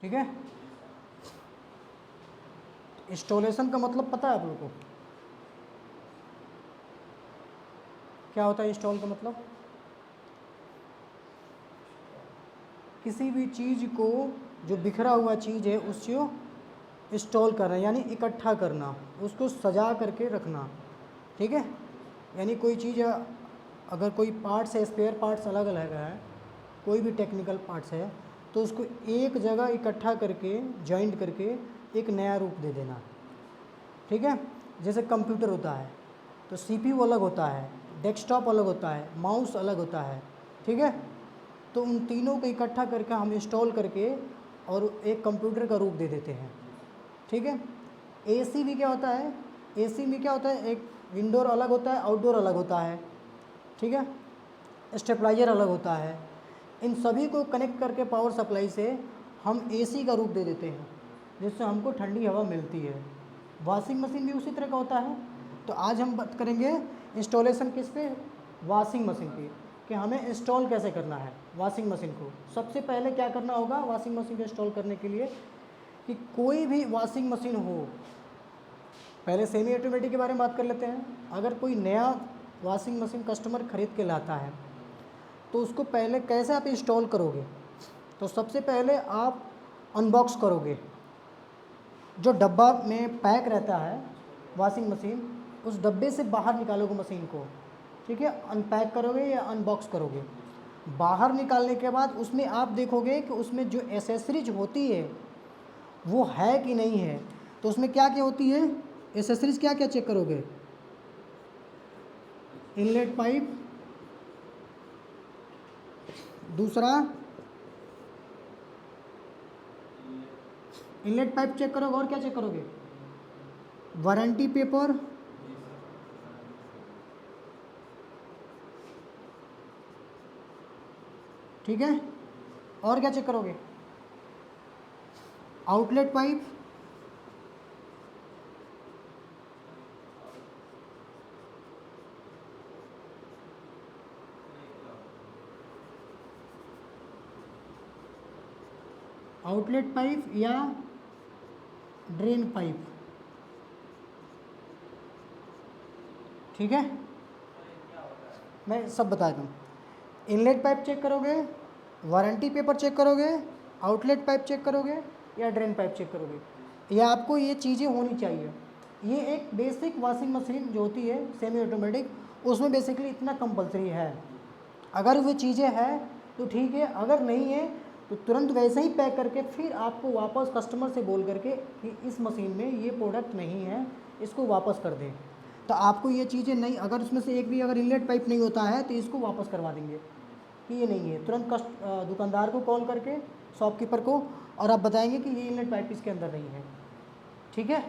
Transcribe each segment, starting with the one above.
ठीक है। इंस्टॉलेशन का मतलब पता है आप लोग को क्या होता है? इंस्टॉल का मतलब किसी भी चीज़ को, जो बिखरा हुआ चीज़ है उसको इंस्टॉल करना, यानी इकट्ठा करना, उसको सजा करके रखना। ठीक है। यानी कोई चीज़ अगर कोई पार्ट्स है, स्पेयर पार्ट्स अलग अलग है, कोई भी टेक्निकल पार्ट्स है, तो उसको एक जगह इकट्ठा करके जॉइंट करके एक नया रूप दे देना। ठीक है। जैसे कंप्यूटर होता है तो सीपीयू अलग होता है, डेस्कटॉप अलग होता है, माउस अलग होता है। ठीक है। तो उन तीनों को इकट्ठा करके हम इंस्टॉल करके और एक कंप्यूटर का रूप दे देते हैं। ठीक है। एसी भी क्या होता है? एसी में क्या होता है? एक इंडोर अलग होता है, आउटडोर अलग होता है। ठीक है। स्टेबलाइजर अलग होता है। इन सभी को कनेक्ट करके पावर सप्लाई से हम एसी का रूप दे देते हैं, जिससे हमको ठंडी हवा मिलती है। वॉशिंग मशीन भी उसी तरह का होता है। तो आज हम बात करेंगे इंस्टॉलेशन किस पे? वॉशिंग मशीन पे, कि हमें इंस्टॉल कैसे करना है वॉशिंग मशीन को। सबसे पहले क्या करना होगा वॉशिंग मशीन को इंस्टॉल करने के लिए, कि कोई भी वॉशिंग मशीन हो, पहले सेमी ऑटोमेटिक के बारे में बात कर लेते हैं। अगर कोई नया वॉशिंग मशीन कस्टमर खरीद के लाता है तो उसको पहले कैसे आप इंस्टॉल करोगे? तो सबसे पहले आप अनबॉक्स करोगे। जो डब्बा में पैक रहता है वॉशिंग मशीन, उस डब्बे से बाहर निकालोगे मशीन को। ठीक है। अनपैक करोगे या अनबॉक्स करोगे। बाहर निकालने के बाद उसमें आप देखोगे कि उसमें जो एसेसरीज होती है वो है कि नहीं है। तो उसमें क्या क्या होती है एसेसरीज? क्या क्या चेक करोगे? इनलेट पाइप, दूसरा इनलेट पाइप चेक करोगे, और क्या चेक करोगे? वारंटी पेपर, ठीक है। और क्या चेक करोगे? आउटलेट पाइप, आउटलेट पाइप या ड्रेन पाइप। ठीक है। मैं सब बता दूँ। इनलेट पाइप चेक करोगे, वारंटी पेपर चेक करोगे, आउटलेट पाइप चेक करोगे या ड्रेन पाइप चेक करोगे। या आपको ये चीज़ें होनी चाहिए। ये एक बेसिक वॉशिंग मशीन जो होती है सेमी ऑटोमेटिक, उसमें बेसिकली इतना कंपलसरी है। अगर वो चीज़ें हैं तो ठीक है, अगर नहीं है तो तुरंत वैसे ही पैक करके फिर आपको वापस कस्टमर से बोल करके कि इस मशीन में ये प्रोडक्ट नहीं है, इसको वापस कर दें। तो आपको ये चीज़ें नहीं, अगर उसमें से एक भी अगर इनलेट पाइप नहीं होता है तो इसको वापस करवा देंगे कि ये नहीं है। तुरंत दुकानदार को कॉल करके, शॉपकीपर को, और आप बताएंगे कि ये इनलेट पाइप इसके अंदर नहीं है। ठीक है।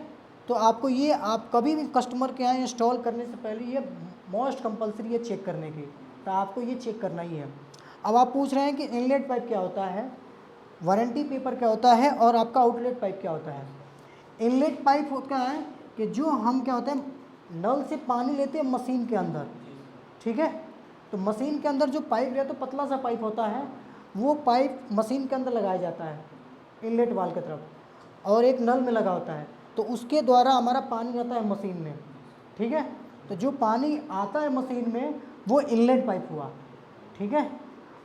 तो आपको ये, आप कभी भी कस्टमर के यहाँ इंस्टॉल करने से पहले ये मोस्ट कंपलसरी है चेक करने की। तो आपको ये चेक करना ही है। अब आप पूछ रहे हैं कि इनलेट पाइप क्या होता है, वारंटी पेपर क्या होता है, और आपका आउटलेट पाइप क्या होता है। इनलेट पाइप होता है कि जो हम क्या होता है नल से पानी लेते हैं मशीन के अंदर। ठीक है। तो मशीन के अंदर जो पाइप रहता है, तो पतला सा पाइप होता है, वो पाइप मशीन के अंदर लगाया जाता है इनलेट वाल की तरफ, और एक नल में लगा होता है। तो उसके द्वारा हमारा पानी आता है मशीन में। ठीक है। तो जो पानी आता है मशीन में वो इनलेट पाइप हुआ। ठीक है।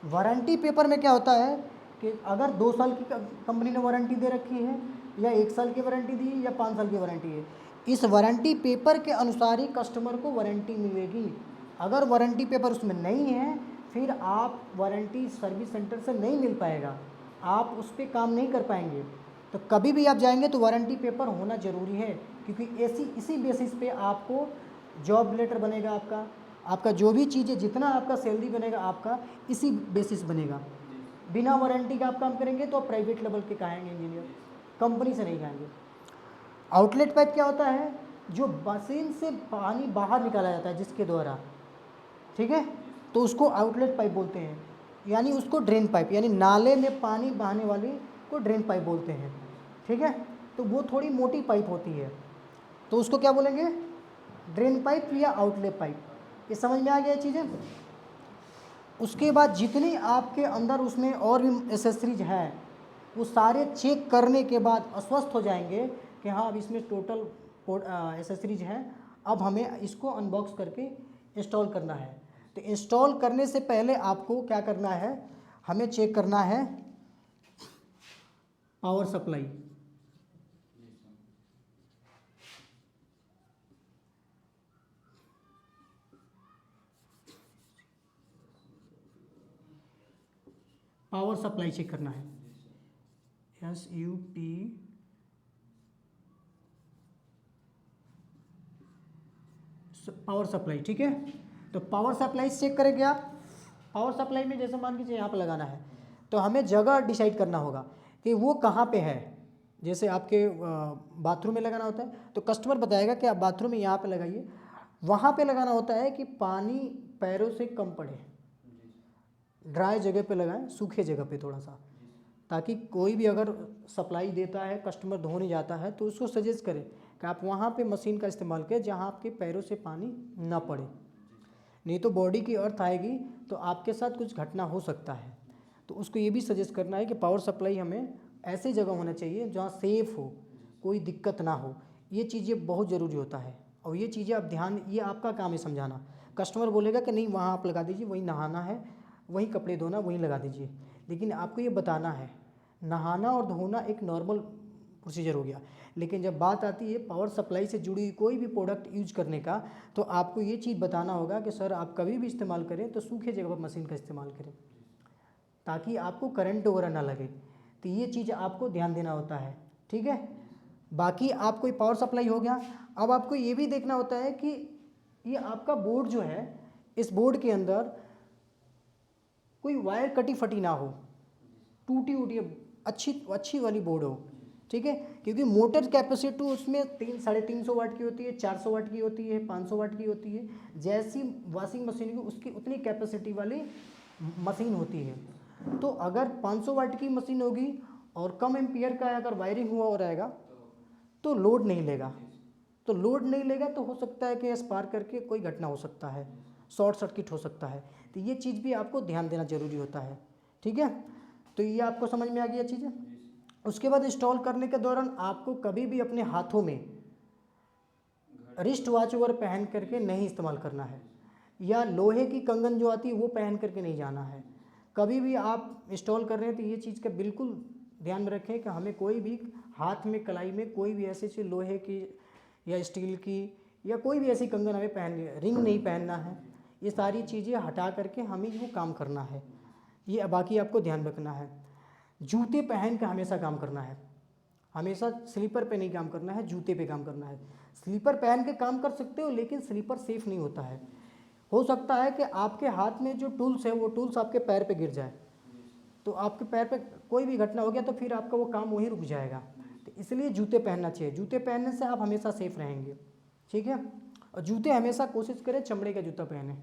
वारंटी पेपर में क्या होता है कि अगर 2 साल की कंपनी ने वारंटी दे रखी है, या 1 साल की वारंटी दी है, या 5 साल की वारंटी है, इस वारंटी पेपर के अनुसार ही कस्टमर को वारंटी मिलेगी। अगर वारंटी पेपर उसमें नहीं है, फिर आप वारंटी सर्विस सेंटर से नहीं मिल पाएगा, आप उस पर काम नहीं कर पाएंगे। तो कभी भी आप जाएंगे तो वारंटी पेपर होना ज़रूरी है, क्योंकि इसी बेसिस पे आपको जॉब लेटर बनेगा, आपका जो भी चीज़ें, जितना आपका सैलरी बनेगा आपका इसी बेसिस बनेगा। बिना वारंटी का आप काम करेंगे तो आप प्राइवेट लेवल के कहेंगे इंजीनियर, कंपनी से नहीं कहेंगे। आउटलेट पाइप क्या होता है? जो मशीन से पानी बाहर निकाला जाता है जिसके द्वारा, ठीक है, तो उसको आउटलेट पाइप बोलते हैं। यानी उसको ड्रेन पाइप, यानी नाले में पानी बहाने वाली को ड्रेन पाइप बोलते हैं। ठीक है। तो वो थोड़ी मोटी पाइप होती है, तो उसको क्या बोलेंगे? ड्रेन पाइप या आउटलेट पाइप। ये समझ में आ गया चीज़ें। उसके बाद जितनी आपके अंदर उसमें और भी एसेसरीज हैं, वो सारे चेक करने के बाद आश्वस्त हो जाएंगे कि हाँ अब इसमें टोटल एसेसरीज हैं, अब हमें इसको अनबॉक्स करके इंस्टॉल करना है। तो इंस्टॉल करने से पहले आपको क्या करना है, हमें चेक करना है power supply. Power supply check करना है, SUP पावर सप्लाई। ठीक है, तो पावर सप्लाई चेक करेंगे आप। पावर सप्लाई में जैसे मान लीजिए यहाँ पे लगाना है, तो हमें जगह डिसाइड करना होगा कि वो कहाँ पे है। जैसे आपके बाथरूम में लगाना होता है तो कस्टमर बताएगा कि आप बाथरूम में यहाँ पे लगाइए। वहाँ पे लगाना होता है कि पानी पैरों से कम पड़े, ड्राई जगह पे लगाएं, सूखे जगह पे थोड़ा सा, ताकि कोई भी अगर सप्लाई देता है कस्टमर धोने जाता है तो उसको सजेस्ट करें कि आप वहाँ पे मशीन का इस्तेमाल करें जहाँ आपके पैरों से पानी ना पड़े, नहीं तो बॉडी की अर्थ आएगी तो आपके साथ कुछ घटना हो सकता है। तो उसको ये भी सजेस्ट करना है कि पावर सप्लाई हमें ऐसी जगह होना चाहिए जहाँ सेफ़ हो, कोई दिक्कत ना हो। ये चीज़ें बहुत ज़रूरी होता है और ये चीज़ें आप ध्यान, ये आपका काम है समझाना। कस्टमर बोलेगा कि नहीं वहाँ आप लगा दीजिए, वहीं नहाना है, वहीं कपड़े धोना, वहीं लगा दीजिए, लेकिन आपको ये बताना है। नहाना और धोना एक नॉर्मल प्रोसीजर हो गया, लेकिन जब बात आती है पावर सप्लाई से जुड़ी कोई भी प्रोडक्ट यूज करने का, तो आपको ये चीज़ बताना होगा कि सर आप कभी भी इस्तेमाल करें तो सूखे जगह पर मशीन का इस्तेमाल करें ताकि आपको करंट वगैरह ना लगे। तो ये चीज़ आपको ध्यान देना होता है। ठीक है, बाकी आपको पावर सप्लाई हो गया। अब आपको ये भी देखना होता है कि ये आपका बोर्ड जो है, इस बोर्ड के अंदर कोई वायर कटी फटी ना हो, टूटी उटी अच्छी वाली बोर्ड हो। ठीक है, क्योंकि मोटर कैपेसिटी उसमें 300-350 वाट की होती है, 400 वाट की होती है, 500 वाट की होती है। जैसी वॉशिंग मशीन की उसकी उतनी कैपेसिटी वाली मशीन होती है। तो अगर 500 वाट की मशीन होगी और कम एम्पियर का अगर वायरिंग हुआ हो रहेगा तो लोड नहीं लेगा। तो लोड नहीं लेगा तो हो सकता है कि स्पार्क करके कोई घटना हो सकता है, शॉर्ट सर्किट हो सकता है। तो ये चीज़ भी आपको ध्यान देना जरूरी होता है। ठीक है, तो ये आपको समझ में आ गई चीज़ें। उसके बाद इंस्टॉल करने के दौरान आपको कभी भी अपने हाथों में रिस्ट वॉच वगैरह पहन करके नहीं इस्तेमाल करना है, या लोहे की कंगन जो आती है वो पहन करके नहीं जाना है। कभी भी आप इंस्टॉल कर रहे हैं तो ये चीज़ का बिल्कुल ध्यान में रखें कि हमें कोई भी हाथ में कलाई में कोई भी ऐसी चीज़ लोहे की या स्टील की या कोई भी ऐसी कंगन हमें रिंग नहीं पहनना है। ये सारी चीज़ें हटा करके हमें वो काम करना है। ये बाकी आपको ध्यान रखना है। जूते पहन के हमेशा काम करना है, हमेशा स्लीपर पे नहीं काम करना है, जूते पे काम करना है। स्लीपर पहन के काम कर सकते हो लेकिन स्लीपर सेफ़ नहीं होता है। हो सकता है कि आपके हाथ में जो टूल्स है वो टूल्स आपके पैर पे गिर जाए, तो आपके पैर पे कोई भी घटना हो गया तो फिर आपका वो काम वहीं रुक जाएगा। तो इसलिए जूते पहनना चाहिए, जूते पहनने से आप हमेशा सेफ़ रहेंगे। ठीक है, और जूते हमेशा कोशिश करें चमड़े का जूता पहने।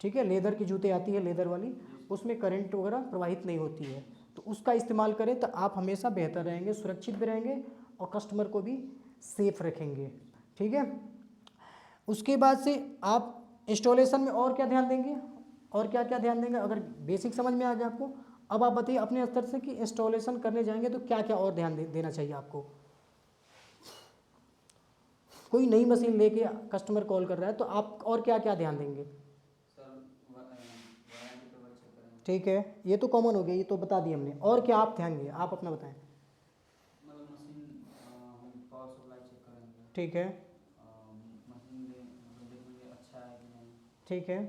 ठीक है, लेदर की जूते आती है लेदर वाली, उसमें करंट वगैरह प्रवाहित नहीं होती है, तो उसका इस्तेमाल करें तो आप हमेशा बेहतर रहेंगे, सुरक्षित भी रहेंगे और कस्टमर को भी सेफ रखेंगे। ठीक है, उसके बाद से आप इंस्टॉलेशन में और क्या ध्यान देंगे, और क्या क्या ध्यान देंगे? अगर बेसिक समझ में आ गया आपको, अब आप बताइए अपने स्तर से कि इंस्टॉलेशन करने जाएंगे तो क्या क्या और ध्यान देना चाहिए आपको। कोई नई मशीन लेके कस्टमर कॉल कर रहा है तो आप और क्या क्या ध्यान देंगे? ठीक है, ये तो कॉमन हो गया, ये तो बता दिया हमने। और क्या आप ध्यान देंगे, आप अपना बताएं। मतलब मशीन हम पावर सप्लाई चेक करेंगे। ठीक है, मशीन मतलब देखेंगे अच्छा है कि नहीं। ठीक है,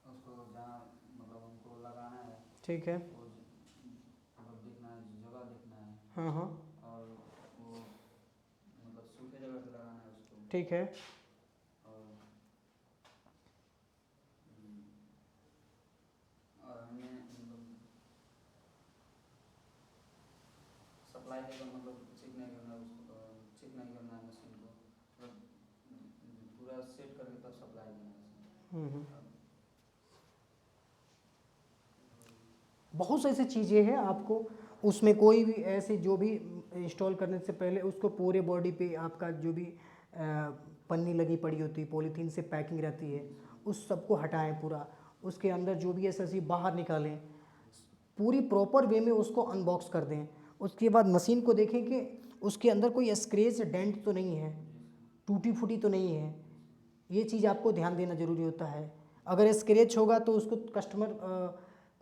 उसको जहाँ मतलब हमको लगाना है ठीक है, वो मतलब देखना है, जगह देखना है। हाँ हाँ, और वो मतलब सूखे जगह पे लगाना है उसको। ठीक है, और हमें मतलब सप्लाई देकर मतलब चेक नहीं करना है उसको, चेक नहीं करना है मशीन को, मतलब पूरा सेट करके तब सप्लाई देना है। बहुत ऐसी चीज़ें हैं आपको उसमें, कोई भी ऐसी जो भी इंस्टॉल करने से पहले उसको पूरे बॉडी पे आपका जो भी पन्नी लगी पड़ी होती है, पॉलीथीन से पैकिंग रहती है, उस सबको हटाएं पूरा। उसके अंदर जो भी ऐसी बाहर निकालें, पूरी प्रॉपर वे में उसको अनबॉक्स कर दें। उसके बाद मशीन को देखें कि उसके अंदर कोई स्क्रैच डेंट तो नहीं है, टूटी फूटी तो नहीं है। ये चीज़ आपको ध्यान देना ज़रूरी होता है। अगर स्क्रैच होगा तो उसको कस्टमर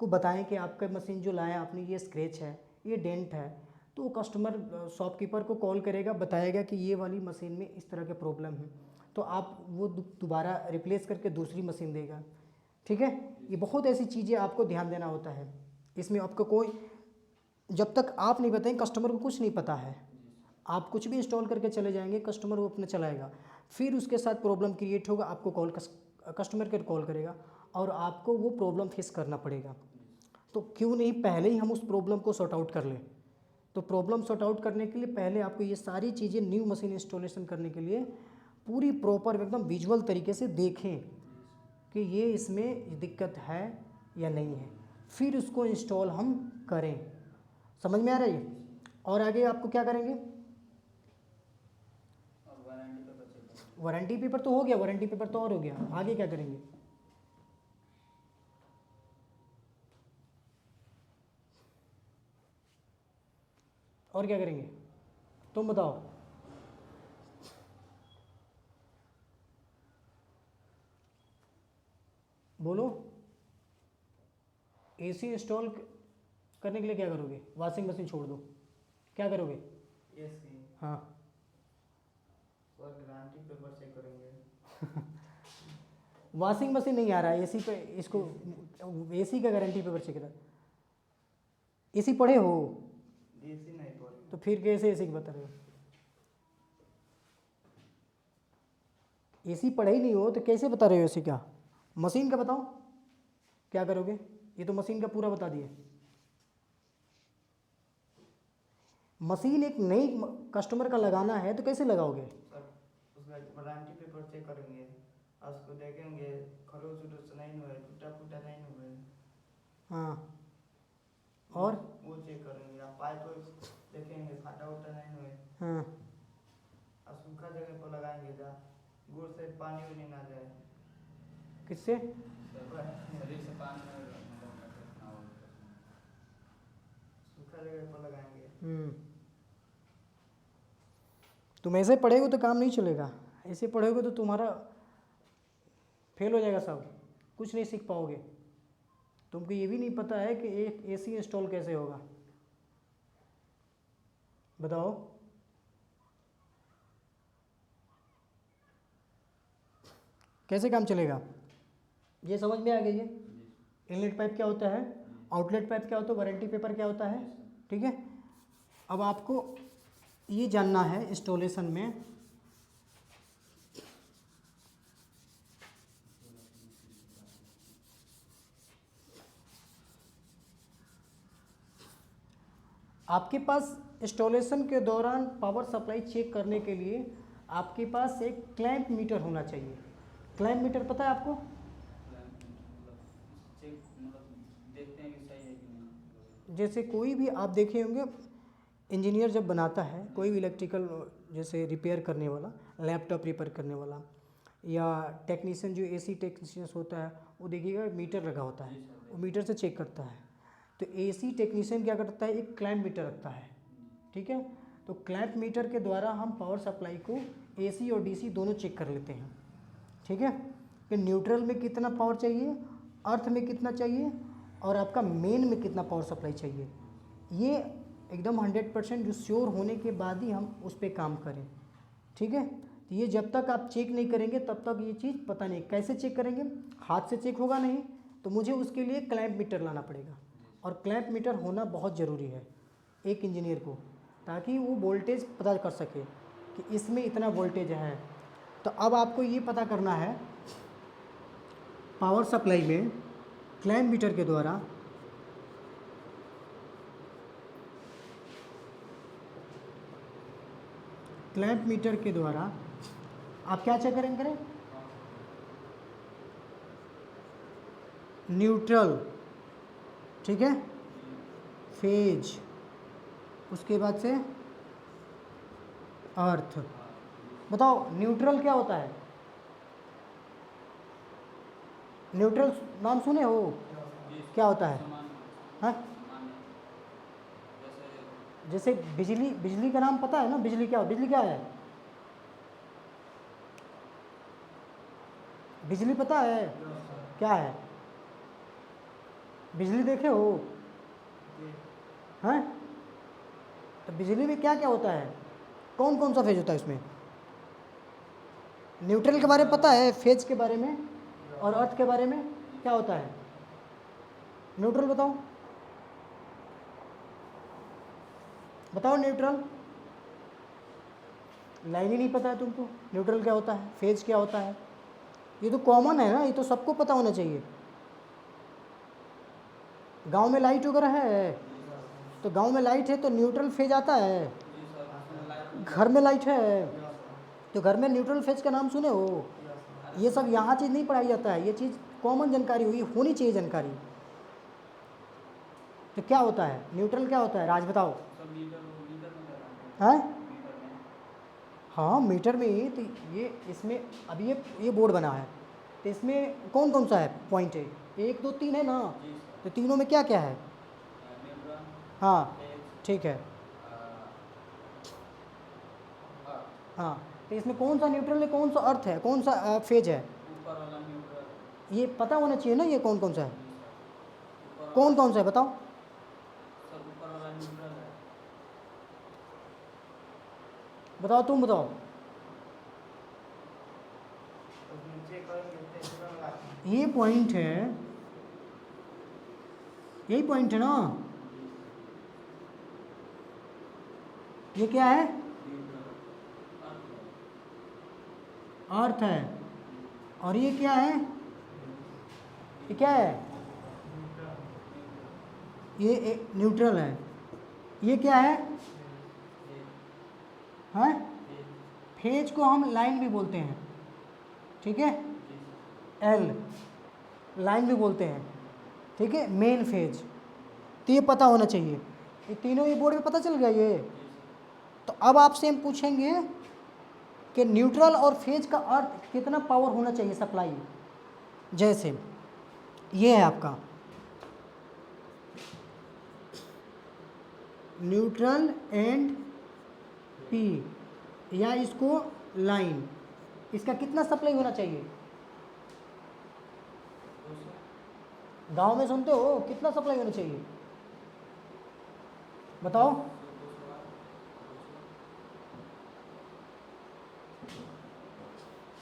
को बताएं कि आपका मशीन जो लाया आपने ये स्क्रैच है, ये डेंट है, तो कस्टमर शॉपकीपर को कॉल करेगा, बताएगा कि ये वाली मशीन में इस तरह के प्रॉब्लम है, तो आप वो दोबारा रिप्लेस करके दूसरी मशीन देगा। ठीक है, ये बहुत ऐसी चीज़ें आपको ध्यान देना होता है। इसमें आपको कोई, जब तक आप नहीं बताएंगे कस्टमर को कुछ नहीं पता है। आप कुछ भी इंस्टॉल करके चले जाएंगे, कस्टमर वो अपने चलाएगा, फिर उसके साथ प्रॉब्लम क्रिएट होगा, आपको कस्टमर केयर कॉल करेगा और आपको वो प्रॉब्लम फेस करना पड़ेगा। तो क्यों नहीं पहले ही हम उस प्रॉब्लम को सॉर्ट आउट कर लें। तो प्रॉब्लम सॉर्ट आउट करने के लिए पहले आपको ये सारी चीज़ें न्यू मशीन इंस्टॉलेशन करने के लिए पूरी प्रॉपर एकदम विजुअल तरीके से देखें कि ये इसमें दिक्कत है या नहीं है, फिर उसको इंस्टॉल हम करें। समझ में आ रही है? और आगे आपको क्या करेंगे? और वारंटी पेपर चेक करें। वारंटी पेपर तो हो गया, वारंटी पेपर तो और हो गया, आगे क्या करेंगे? और क्या करेंगे तुम बताओ। बोलो। एसी इंस्टॉल करने के लिए क्या करोगे? वॉशिंग मशीन छोड़ दो, क्या करोगे? एसी हाँ और गारंटी पेपर चेक करेंगे। वॉशिंग मशीन नहीं आ रहा है, एसी पे इसको एसी का गारंटी पेपर चेक करा। एसी पढ़े हो? एसी नहीं पड़े। तो फिर कैसे एसी की बता रहे हो? एसी पढ़े ही नहीं हो तो कैसे बता रहे हो एसी का? मशीन का बताओ क्या करोगे? ये तो मशीन का पूरा बता दिए। मशीन एक नई कस्टमर का लगाना है तो कैसे लगाओगे? सर उसका वारंटी पेपर चेक करेंगे, उसको देखेंगे खरोच उरोच नहीं हुए, टूटा फूटा नहीं हुए। हाँ और वो चेक करेंगे। आप पाइप देखेंगे फाटा उटा नहीं हुए। हाँ और सूखा जगह पर लगाएंगे जहाँ गुड़ से पानी उनी ना जाए। किससे? शरीर से पानी सूखा जगह पर लगाएंगे। तुम ऐसे पढ़ेगे तो काम नहीं चलेगा, ऐसे पढ़ोगे तो तुम्हारा फेल हो जाएगा सब, कुछ नहीं सीख पाओगे। तुमको ये भी नहीं पता है कि एक एसी इंस्टॉल कैसे होगा, बताओ। कैसे काम चलेगा? ये समझ में आ गई है? इनलेट पाइप क्या होता है, आउटलेट पाइप क्या होता है, वारंटी पेपर क्या होता है। ठीक है, अब आपको ये जानना है इंस्टॉलेशन में आपके पास इंस्टॉलेशन के दौरान पावर सप्लाई चेक करने के लिए आपके पास एक क्लैंप मीटर होना चाहिए। क्लैंप मीटर पता है आपको? चेक मतलब देखते हैं कि सही है कि नहीं। जैसे कोई भी आप देखे होंगे इंजीनियर जब बनाता है कोई भी इलेक्ट्रिकल, जैसे रिपेयर करने वाला, लैपटॉप रिपेयर करने वाला, या टेक्नीशियन जो एसी टेक्नीशियंस होता है, वो देखिएगा मीटर लगा होता है, वो मीटर से चेक करता है। तो एसी टेक्नीशियन क्या करता है, एक क्लैंप मीटर रखता है। ठीक है, तो क्लैंप मीटर के द्वारा हम पावर सप्लाई को एसी और डीसी दोनों चेक कर लेते हैं। ठीक है, कि न्यूट्रल में कितना पावर चाहिए, अर्थ में कितना चाहिए, और आपका मेन में कितना पावर सप्लाई चाहिए। ये एकदम 100% जो श्योर होने के बाद ही हम उस पर काम करें। ठीक है, तो ये जब तक आप चेक नहीं करेंगे तब तक ये चीज़ पता नहीं। कैसे चेक करेंगे? हाथ से चेक होगा नहीं, तो मुझे उसके लिए क्लैंप मीटर लाना पड़ेगा, और क्लैंप मीटर होना बहुत ज़रूरी है एक इंजीनियर को, ताकि वो वोल्टेज पता कर सके कि इसमें इतना वोल्टेज है। तो अब आपको ये पता करना है पावर सप्लाई में क्लैंप मीटर के द्वारा क्लैंप मीटर के द्वारा आप क्या चेक करें? न्यूट्रल, ठीक है, फेज, उसके बाद से अर्थ। बताओ न्यूट्रल क्या होता है? न्यूट्रल नाम सुने हो? क्या होता है? हाँ, जैसे बिजली, बिजली का नाम पता है ना, बिजली क्या है? बिजली पता है क्या है? बिजली देखे हो? हैं? तो बिजली में क्या क्या होता है? कौन कौन सा फेज होता है इसमें? न्यूट्रल के बारे में पता है, फेज के बारे में और अर्थ के बारे में क्या होता है? न्यूट्रल बताओ, बताओ न्यूट्रल। लाइन ही नहीं पता है तुमको न्यूट्रल क्या होता है, फेज क्या होता है? ये तो कॉमन है ना, ये तो सबको पता होना चाहिए। गांव में लाइट वगैरह है, तो गांव में लाइट है तो न्यूट्रल फेज आता है। घर में लाइट है तो घर में न्यूट्रल फेज का नाम सुने हो? ये सब यहाँ चीज़ नहीं पढ़ाई जाता है, ये चीज़ कॉमन जानकारी हुई, होनी चाहिए जानकारी। तो क्या होता है न्यूट्रल, क्या होता है राज बताओ? हैं? हाँ मीटर में ही तो ये, इसमें अभी ये बोर्ड बना है तो इसमें कौन कौन सा है पॉइंट है? 1 2 3 है ना, तो तीनों में क्या क्या है? हाँ ठीक है। हाँ तो इसमें कौन सा न्यूट्रल है, कौन सा अर्थ है, कौन सा फेज है? ऊपर वाला न्यूट्रल, ये पता होना चाहिए ना, ये कौन कौन सा है, ऊपर कौन कौन सा है बताओ? सर ऊपर वाला न्यूट्रल है। बताओ, तुम बताओ। ये पॉइंट है, यही पॉइंट है ना? ये क्या है? अर्थ है। और ये क्या है? ये क्या है? ये न्यूट्रल है। ये क्या है? हाँ, फेज को हम लाइन भी बोलते हैं, ठीक है? एल लाइन भी बोलते हैं, ठीक है? Main phase. तो ये पता होना चाहिए, ये तीनों ये बोर्ड में पता चल गया ये। तो अब आपसे हम पूछेंगे कि न्यूट्रल और फेज का अर्थ कितना पावर होना चाहिए सप्लाई। जैसे ये है आपका न्यूट्रल एंड पी, या इसको लाइन, इसका कितना सप्लाई होना चाहिए? गांव में सुनते हो कितना सप्लाई होना चाहिए बताओ?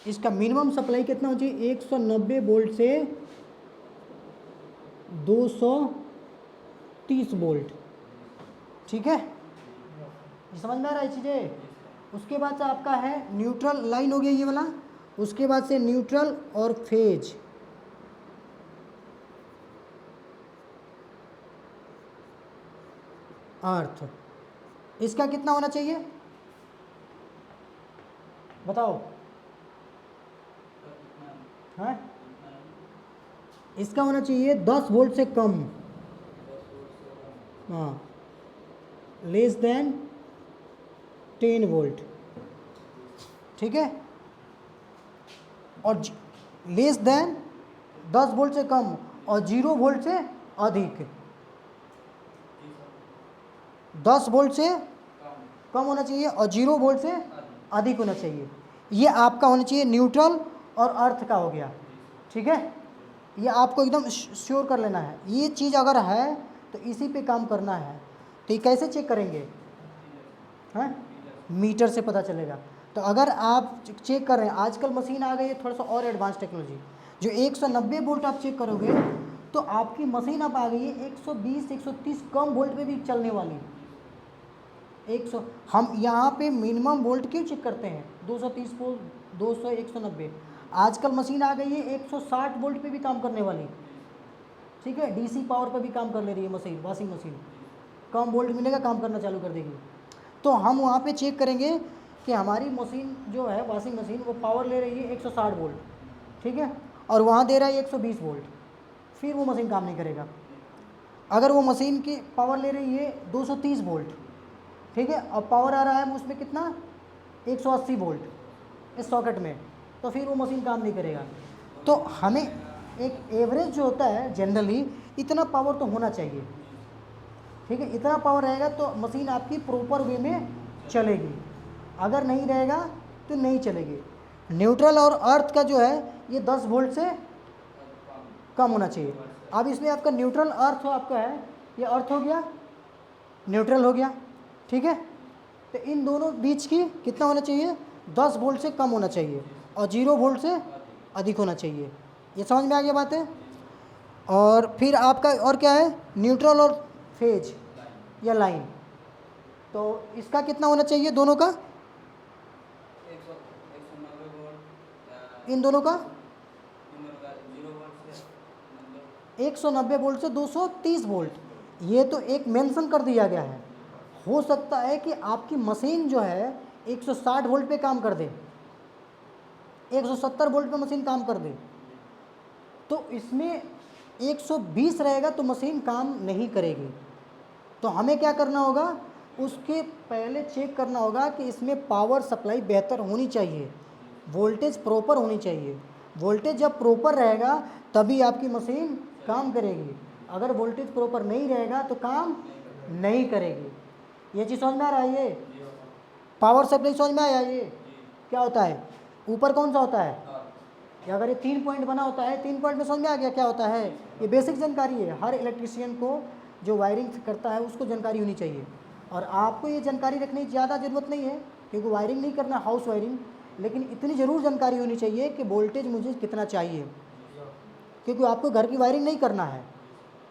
इसका मिनिमम सप्लाई कितना होना चाहिए? 190 वोल्ट से 230 वोल्ट, ठीक है? ये समझ में आ रहा है चीज़ें? उसके बाद से आपका है न्यूट्रल लाइन हो गया ये वाला, उसके बाद से न्यूट्रल और फेज। अर्थ, इसका कितना होना चाहिए बताओ? हाँ, इसका होना चाहिए 10 वोल्ट से कम। हाँ, लेस देन 10 वोल्ट, ठीक है? और लेस देन 10 वोल्ट से कम और 0 वोल्ट से अधिक। 10 वोल्ट से कम होना चाहिए और 0 वोल्ट से अधिक होना चाहिए। ये आपका होना चाहिए न्यूट्रल और अर्थ का हो गया, ठीक है? ये आपको एकदम श्योर कर लेना है। ये चीज़ अगर है तो इसी पे काम करना है। तो ये कैसे चेक करेंगे? हैं? मीटर से पता चलेगा। तो अगर आप चेक कर रहे हैं, आजकल मशीन आ गई है थोड़ा सा और एडवांस टेक्नोलॉजी, जो 190 वोल्ट आप चेक करोगे तो आपकी मशीन अब आ गई है 120 130 कम वोल्ट पे भी चलने वाली। 100, हम यहाँ पे मिनिमम वोल्ट क्यों चेक करते हैं? 230 वोल्ट, 200, 190। आजकल मशीन आ गई है 160 वोल्ट पे भी काम करने वाली, ठीक है? डीसी पावर पे भी काम कर ले रही है मशीन, वॉशिंग मशीन। कम वोल्ट मिलेगा, काम करना चालू कर देगी। तो हम वहाँ पे चेक करेंगे कि हमारी मशीन जो है वॉशिंग मशीन, वो पावर ले रही है 160 वोल्ट, ठीक है? और वहाँ दे रहा है 120 वोल्ट, फिर वो मशीन काम नहीं करेगा। अगर वो मशीन की पावर ले रही है 230 वोल्ट, ठीक है, और पावर आ रहा है उसमें कितना? 180 वोल्ट इस सॉकेट में, तो फिर वो मशीन काम नहीं करेगा। तो हमें एक एवरेज जो होता है जनरली, इतना पावर तो होना चाहिए, ठीक है, इतना पावर रहेगा तो मशीन आपकी प्रॉपर वे में चलेगी, अगर नहीं रहेगा तो नहीं चलेगी। न्यूट्रल और अर्थ का जो है ये 10 वोल्ट से कम होना चाहिए। अब इसमें आपका न्यूट्रल अर्थ हो आपका है, ये अर्थ हो गया, न्यूट्रल हो गया, ठीक है। तो इन दोनों बीच की कितना होना चाहिए, 10 वोल्ट से कम होना चाहिए और 0 वोल्ट से अधिक होना चाहिए। ये समझ में आ गया बात है। और फिर आपका और क्या है, न्यूट्रल और फेज या लाइन, तो इसका कितना होना चाहिए दोनों का, 190 वोल्ट, इन दोनों का 0 वोल्ट से 190 वोल्ट से 230 वोल्ट, ये तो एक मेंशन कर दिया गया है। हो सकता है कि आपकी मशीन जो है 160 वोल्ट पे काम कर दे, 170 वोल्ट पे मशीन काम कर दे, तो इसमें 120 रहेगा तो मशीन काम नहीं करेगी। तो हमें क्या करना होगा, उसके पहले चेक करना होगा कि इसमें पावर सप्लाई बेहतर होनी चाहिए, वोल्टेज प्रॉपर होनी चाहिए। वोल्टेज जब प्रॉपर रहेगा तभी आपकी मशीन काम करेगी, अगर वोल्टेज प्रॉपर नहीं रहेगा तो काम नहीं करेगी। ये चीज़ समझ में आ रहा है, ये पावर सप्लाई समझ में आया। ये क्या होता है, ऊपर कौन सा होता है, या अगर ये 3 पॉइंट बना होता है, 3 पॉइंट में समझ में आ गया क्या होता है। ये बेसिक जानकारी है, हर इलेक्ट्रिशियन को जो वायरिंग करता है उसको जानकारी होनी चाहिए। और आपको ये जानकारी रखने की ज़्यादा ज़रूरत नहीं है क्योंकि वायरिंग नहीं करना, हाउस वायरिंग, लेकिन इतनी ज़रूर जानकारी होनी चाहिए कि वोल्टेज मुझे कितना चाहिए, क्योंकि आपको घर की वायरिंग नहीं करना है,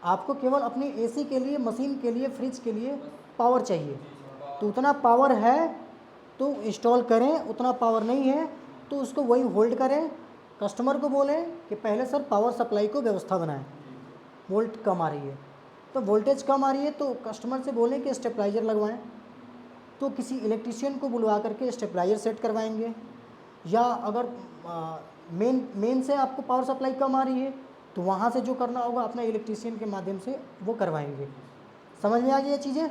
आपको केवल अपनी एसी के लिए, मशीन के लिए, फ्रिज के लिए पावर चाहिए। तो उतना पावर है तो इंस्टॉल करें, उतना पावर नहीं है तो उसको वही होल्ड करें। कस्टमर को बोलें कि पहले सर पावर सप्लाई को व्यवस्था बनाएं, वोल्ट कम आ रही है, तो वोल्टेज कम आ रही है तो कस्टमर से बोलें कि स्टेबलाइजर लगवाएं, तो किसी इलेक्ट्रिशियन को बुलवा करके स्टेबलाइजर सेट करवाएंगे। या अगर मेन से आपको पावर सप्लाई कम आ रही है तो वहाँ से जो करना होगा अपना इलेक्ट्रिशियन के माध्यम से वो करवाएंगे। समझ में आ गई ये चीज़ें।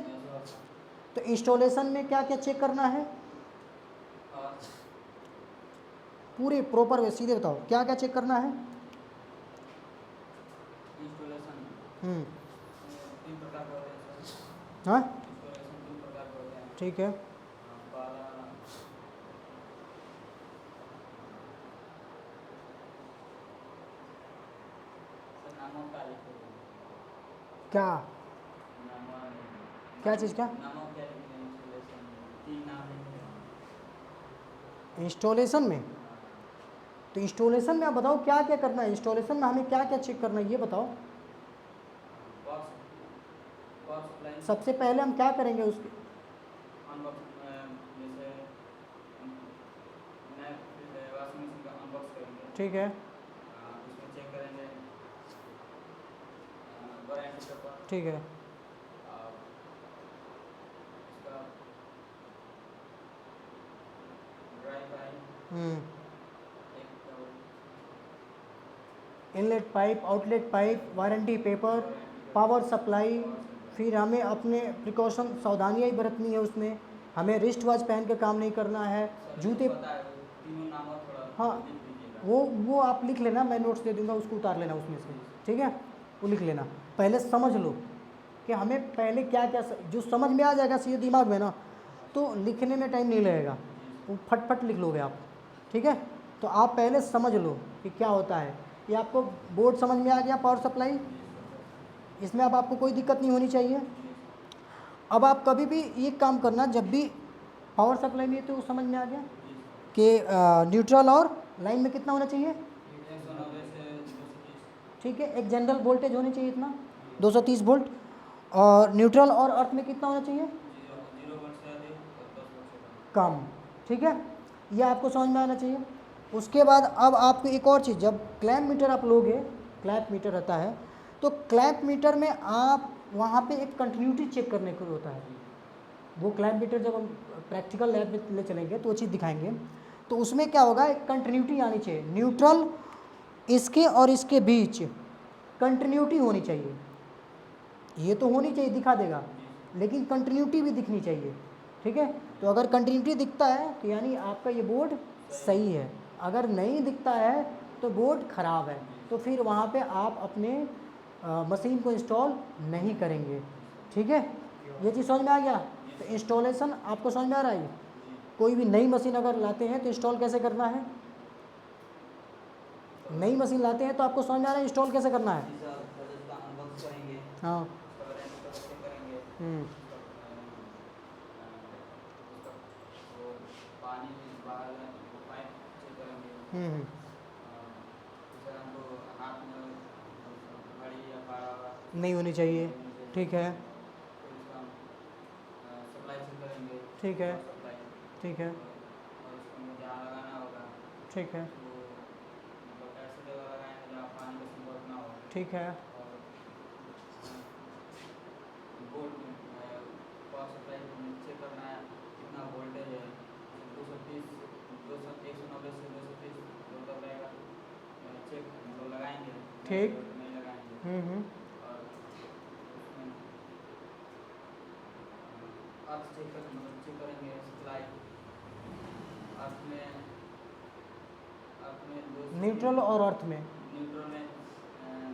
तो इंस्टॉलेशन में क्या क्या चेक करना है, पूरे प्रॉपर वे, सीधे बताओ क्या क्या चेक करना है। इंस्टॉलेशन 3 प्रकार के होते हैं सर। हाँ इंस्टॉलेशन 3 प्रकार के होते हैं। ठीक है, पहला सर नामों का लिखो, क्या नामों क्या चीज़ क्या, नामों क्या लिखते हैं इंस्टॉलेशन में, 3 नाम लिखते हैं इंस्टॉलेशन में। तो इंस्टॉलेशन में आप बताओ क्या क्या करना है, इंस्टॉलेशन में हमें क्या क्या चेक करना है ये बताओ। पावर सप्लाई सबसे पहले हम क्या करेंगे उसके, अनबॉक्स, जैसे नए वाशिंग मशीन का अनबॉक्स करेंगे, ठीक है उसमें चेक करेंगे वारंटी पेपर, ठीक है, उसका dry pipe, inlet pipe, outlet pipe, warranty paper, power supply. फिर हमें अपने प्रिकॉशन सावधानियाँ ही बरतनी है, उसमें हमें रिस्ट वॉच पहन के काम नहीं करना है, जूते। पता है तीनों नाम और थोड़ा हाँ लिख दीजिएगा। वो आप लिख लेना, मैं नोट्स दे दूंगा, उसको उतार लेना उसमें से, ठीक है, वो लिख लेना। पहले समझ लो कि हमें पहले क्या क्या जो समझ में आ जाएगा सीधे दिमाग में ना, तो लिखने में टाइम नहीं लगेगा, वो फटफट लिख लोगे आप, ठीक है। तो आप पहले समझ लो कि क्या होता है। ये आपको बोर्ड समझ में आ गया, पावर सप्लाई, इसमें अब आपको कोई दिक्कत नहीं होनी चाहिए। अब आप कभी भी ये काम करना, जब भी पावर सप्लाई में, तो समझ में आ गया कि न्यूट्रल और लाइन में कितना होना चाहिए, 190 से 230, ठीक है। एक जनरल वोल्टेज होनी चाहिए इतना 230 वोल्ट, और न्यूट्रल और अर्थ में कितना होना चाहिए, 0 वोल्ट से अधिक और 10 वोल्ट से कम। कम, ठीक है। ये आपको समझ में आना चाहिए। उसके बाद अब आपको एक और चीज़, जब क्लैम्प मीटर आप लोगे, क्लैम्प मीटर रहता है, तो क्लैम्प मीटर में आप वहाँ पे एक कंटिन्यूटी चेक करने को होता है। वो क्लैम्प मीटर जब हम प्रैक्टिकल लैब में ले चलेंगे तो वो चीज़ दिखाएंगे, तो उसमें क्या होगा, एक कंटिन्यूटी आनी चाहिए, न्यूट्रल इसके और इसके बीच कंटिन्यूटी होनी चाहिए। ये तो होनी चाहिए, दिखा देगा, लेकिन कंटिन्यूटी भी दिखनी चाहिए, ठीक है। तो अगर कंटिन्यूटी दिखता है तो यानी आपका ये बोर्ड सही है, अगर नहीं दिखता है तो बोर्ड ख़राब है, तो फिर वहाँ पे आप अपने मशीन को इंस्टॉल नहीं करेंगे, ठीक। ठीक है, ये चीज़ समझ में आ गया। तो इंस्टॉलेशन आपको समझ में आ रहा है। कोई भी नई मशीन अगर लाते हैं तो इंस्टॉल कैसे करना है, नई मशीन लाते हैं तो आपको समझ में आ रहा है इंस्टॉल कैसे करना है। अनबॉक्स करेंगे, हाँ। उसका वारंटी का चेक करेंगे, हम्म। उसका वो पानी बाहर पाइप चेक करेंगे। हम्म। जैसे हमको हाथ में घड़ी या पारा नहीं होनी चाहिए। ठीक है। फिर उसका हम सप्लाई चेक करेंगे। ठीक है। सप्लाई। ठीक है। और उसको हमको जहाँ लगाना होगा ठीक है। तो मतलब ऐसे जगह लगाएंगे जहाँ पानी का संपर्क ना हो। ठीक है। और बोल्ट पावर सप्लाई चेक करना है कितना वोल्टेज है, 230 190 से 230 वोल्ट रहेगा, चेक मतलब लगाएंगे। ठीक। नहीं लगाएंगे। हम्म। और उसमें अर्थ चेक कर मतलब चेक करेंगे सप्लाई। अर्थ में न्यूट्रल और अर्थ में, न्यूट्रल में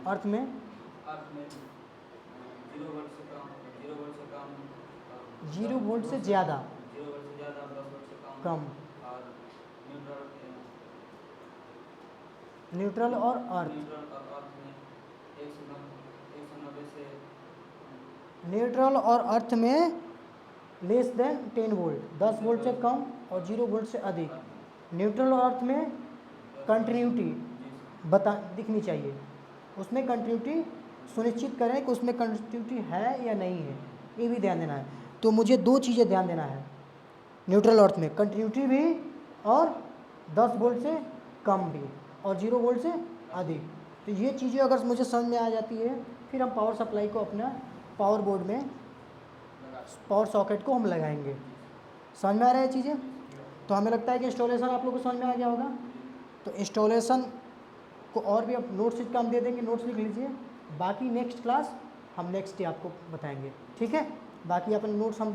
अर्थ में अर्थ में 0 वोल्ट से कम, 0 वोल्ट से कम, 0 वोल्ट से ज़्यादा, 0 वोल्ट से ज़्यादा, 10 वोल्ट से कम। कम। और न्यूट्रल न्यूट्रल और अर्थ, न्यूट्रल और अर्थ में 190 से न्यूट्रल और अर्थ में लेस देन 10 वोल्ट, 10 वोल्ट से कम और 0 वोल्ट से अधिक। न्यूट्रल और अर्थ में कंटिन्यूटी दिखनी चाहिए, उसमें कंटिन्यूटी सुनिश्चित करें कि उसमें कंटिन्यूटी है या नहीं है, ये भी ध्यान देना है। तो मुझे 2 चीज़ें ध्यान देना है न्यूट्रल अर्थ में, कंटिन्यूटी भी और 10 वोल्ट से कम भी और 0 वोल्ट से अधिक। तो ये चीज़ें अगर मुझे समझ में आ जाती है फिर हम पावर सप्लाई को अपना पावर बोर्ड में पावर सॉकेट को हम लगाएंगे। समझ में आ रहा है चीज़ें। तो हमें लगता है कि इंस्टॉलेशन आप लोग को समझ में आ गया होगा। तो इंस्टॉलेशन को और भी अब नोट्स का हम दे देंगे, नोट्स लिख लीजिए। बाकी नेक्स्ट क्लास हम नेक्स्ट डे आपको बताएंगे, ठीक है। बाकी अपन नोट्स हम